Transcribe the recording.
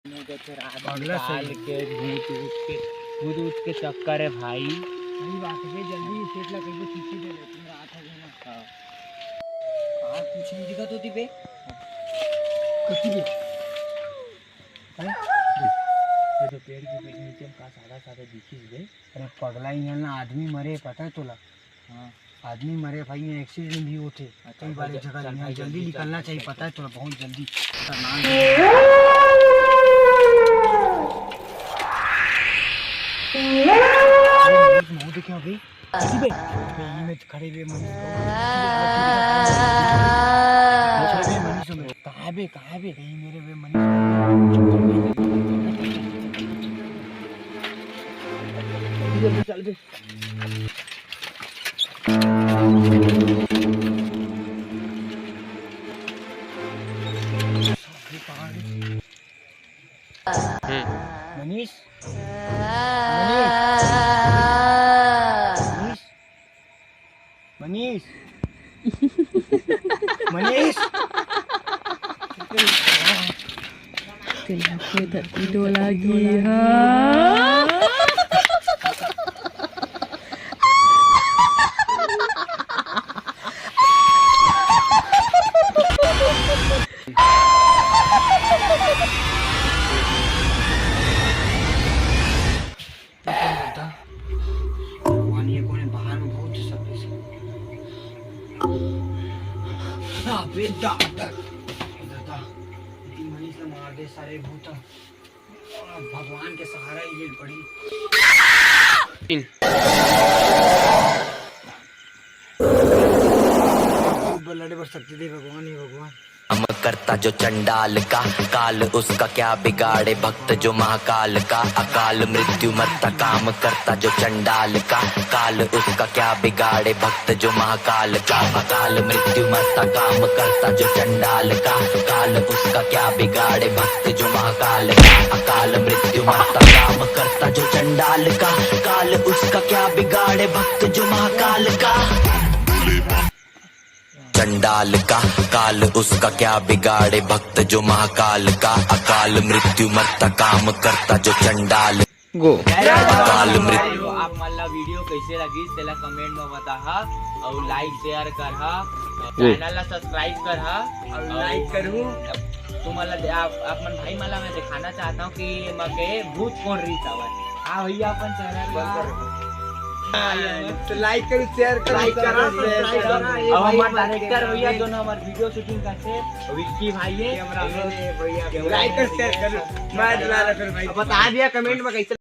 अगला साल के भूत के चक्कर है भाई। सही बात है, जल्दी सेट ला कहीं चिट्ठी दे दे तुम रात हो ना। हां हां कुछ नहीं दिखा तो ती पे कुछ भी है तो पेड़ के पीछे नीचे का सादा सादा दिखी दे। अरे पगला ही ना आदमी मरे पता है तोला। हां आदमी मरे भाई, ये एक्सीडेंट भी होते कई बार जगह यहाँ जल्दी निकलना चाहिए पता है तोला, बहुत जल्दी देखियो अभी में खड़े हुए मनीष कहाँ बे मेरे वे मनीष चल बे Manish Manish Manish kenapa tak tidur lagi ha? मार दे सारे भूत, भगवान के सहारा ही मिल पड़ी। लड़े बढ़ सकते थे भगवान ही भगवान। काम करता जो चंडाल का, काल उसका क्या बिगाड़े भक्त जो महाकाल का। अकाल मृत्यु मरता काम करता जो चंडाल का, काल उसका क्या बिगाड़े भक्त जो महाकाल का। अकाल मृत्यु मरता काम करता जो चंडाल का, काल उसका क्या बिगाड़े भक्त जो महाकाल का। अकाल मृत्यु मरता काम करता जो चंडाल का, काल उसका क्या बिगाड़े भक्त जो महाकाल का। चंडाल का काल उसका क्या बिगाड़े भक्त जो महाकाल का। अकाल मृत्यु मरता काम करता जो चंडाल गो अकाल मृत्यु। आप मला वीडियो कैसे लगी त्याला कमेंट में बता और लाइक शेयर कर चैनल ला सब्सक्राइब कर और लाइक करू। तुम्हाला आप मन भाई मला मैं दिखाना चाहता हूँ कि मगे भूत कौन रही था। हाँ भैया अपन चैनल तो लाइक करो शेयर करो अब हमारे डायरेक्टर भैया दोनों हमारे वीडियो शूटिंग करते विक्की भाई है लाइक कर शेयर करो। मैं बता दिया कमेंट में कैसे